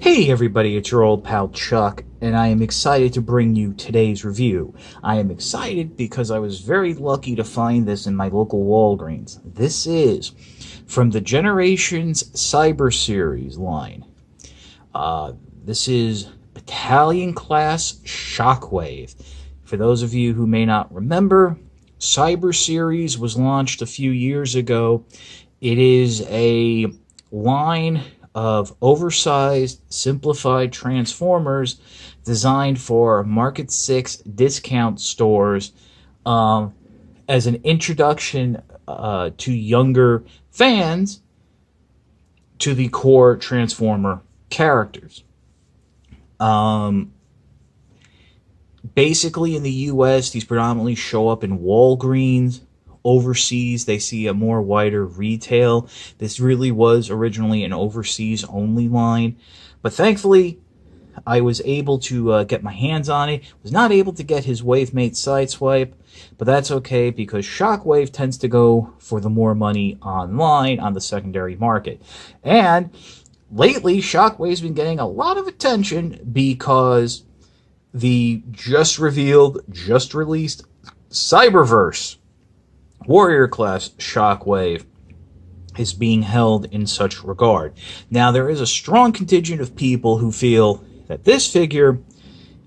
Hey everybody, it's your old pal Chuck, and I am excited to bring you today's review. I am excited because I was very lucky to find this in my local Walgreens. This is from the Generations Cyber Series line. This is Battalion Class Shockwave. For those of you who may not remember, Cyber Series was launched a few years ago. It is a line of oversized, simplified transformers designed for Market 6 discount stores as an introduction to younger fans to the core Transformer characters. Basically, in the U.S., these predominantly show up in Walgreens. Overseas, they see a more wider retail. This really was originally an overseas-only line, but thankfully, I was able to get my hands on it. Was not able to get his Wavemate Sideswipe, but that's okay because Shockwave tends to go for the more money online on the secondary market. And lately, Shockwave's been getting a lot of attention because the just revealed, just released Cyberverse Warrior Class Shockwave is being held in such regard. Now, there is a strong contingent of people who feel that this figure,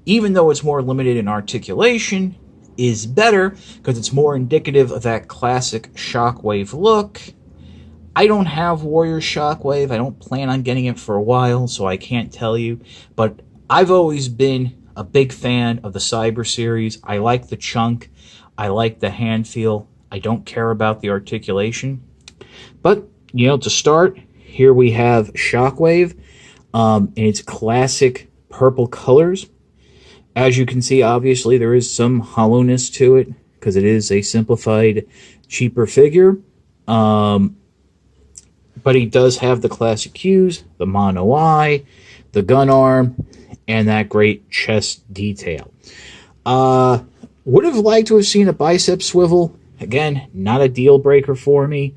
even though it's more limited in articulation, is better because it's more indicative of that classic Shockwave look. I don't have Warrior Shockwave. I don't plan on getting it for a while, so I can't tell you. But I've always been a big fan of the Cyber series. I like the chunk. I like the hand feel. I don't care about the articulation. But, you know, to start, here we have Shockwave in its classic purple colors. As you can see, obviously, there is some hollowness to it because it is a simplified, cheaper figure. But he does have the classic cues, the mono eye, the gun arm, and that great chest detail. Would have liked to have seen a bicep swivel. Again, not a deal breaker for me.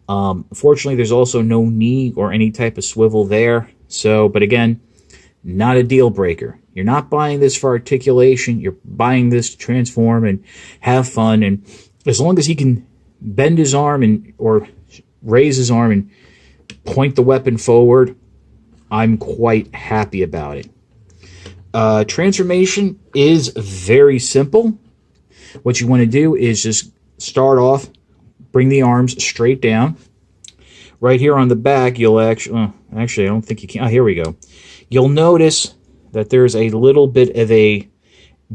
Fortunately, there's also no knee or any type of swivel there. So, but again, not a deal breaker. You're not buying this for articulation. You're buying this to transform and have fun. And as long as he can bend his arm or raise his arm and point the weapon forward, I'm quite happy about it. Transformation is very simple. What you want to do is just start off, bring the arms straight down. Right here on the back, you'll actually I don't think you can. Oh, here we go. You'll notice that there's a little bit of a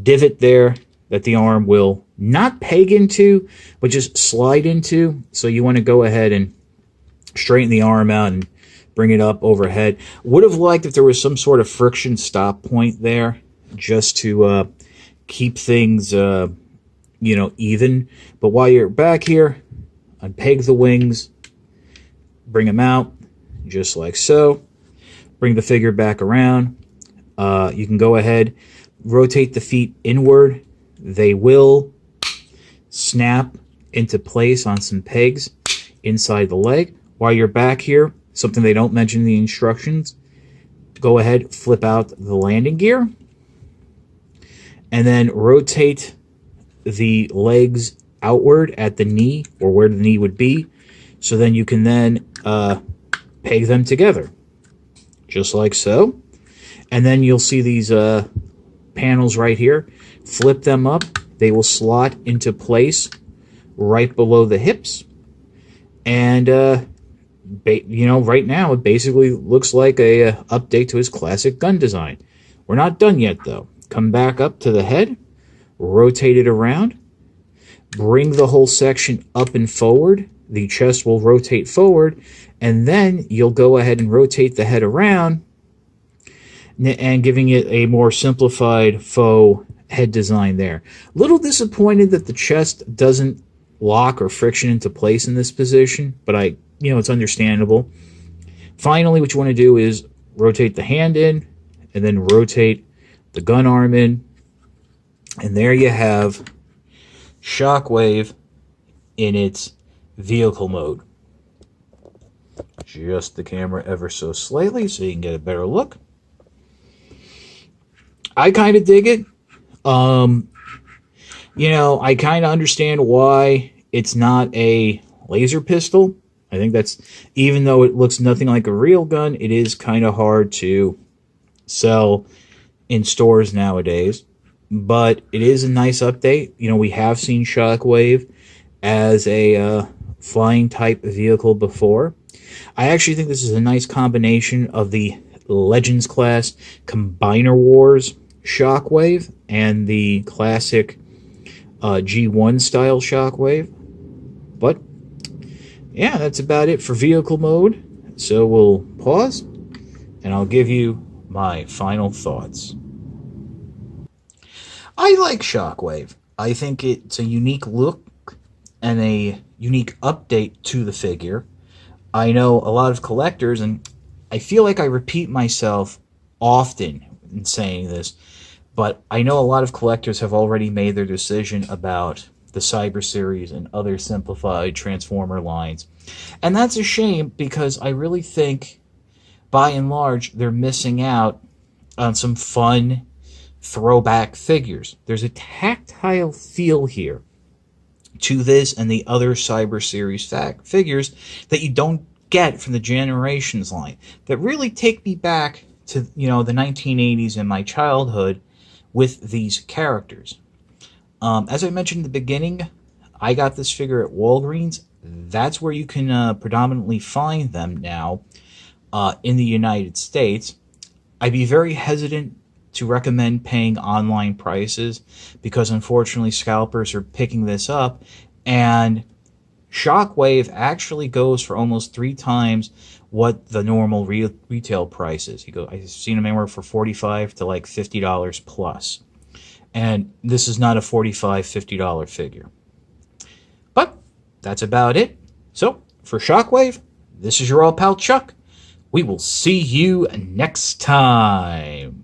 divot there that the arm will not peg into, but just slide into. So you want to go ahead and straighten the arm out and bring it up overhead. Would have liked if there was some sort of friction stop point there just to keep things even. But while you're back here, unpeg the wings, bring them out, just like so. Bring the figure back around. You can go ahead, rotate the feet inward. They will snap into place on some pegs inside the leg. While you're back here, something they don't mention in the instructions, go ahead, flip out the landing gear, and then rotate the legs outward at the knee, or where the knee would be, so then you can then peg them together, just like so. And then you'll see these panels right here. Flip them up. They will slot into place right below the hips. And, right now, it basically looks like a update to his classic gun design. We're not done yet, though. Come back up to the head. Rotate it around, bring the whole section up and forward. The chest will rotate forward, and then you'll go ahead and rotate the head around and giving it a more simplified faux head design there. A little disappointed that the chest doesn't lock or friction into place in this position, but it's understandable. Finally, what you want to do is rotate the hand in and then rotate the gun arm in. And there you have Shockwave in its vehicle mode. Adjust the camera ever so slightly so you can get a better look. I kind of dig it. Um, I kind of understand why it's not a laser pistol. I think that's, even though it looks nothing like a real gun, it is kind of hard to sell in stores nowadays. But it is a nice update. We have seen Shockwave as a flying type vehicle before. I actually think this is a nice combination of the Legends class Combiner Wars Shockwave and the classic G1 style Shockwave. But yeah, that's about it for vehicle mode. So we'll pause and I'll give you my final thoughts. I like Shockwave. I think it's a unique look and a unique update to the figure. I know a lot of collectors, and I feel like I repeat myself often in saying this, but I know a lot of collectors have already made their decision about the Cyber Series and other simplified Transformer lines. And that's a shame because I really think, by and large, they're missing out on some fun throwback figures. There's a tactile feel here to this and the other Cyber Series figures that you don't get from the Generations line that really take me back to the 1980s and my childhood with these characters. As I mentioned in the beginning, I got this figure at Walgreens. That's where you can predominantly find them now in the United States. I'd be very hesitant to recommend paying online prices because unfortunately scalpers are picking this up, and Shockwave actually goes for almost 3 times what the normal retail price is. I've seen them anywhere for $45 to like $50 plus. And this is not a $45, $50 figure. But that's about it. So, for Shockwave, this is your old pal Chuck. We will see you next time.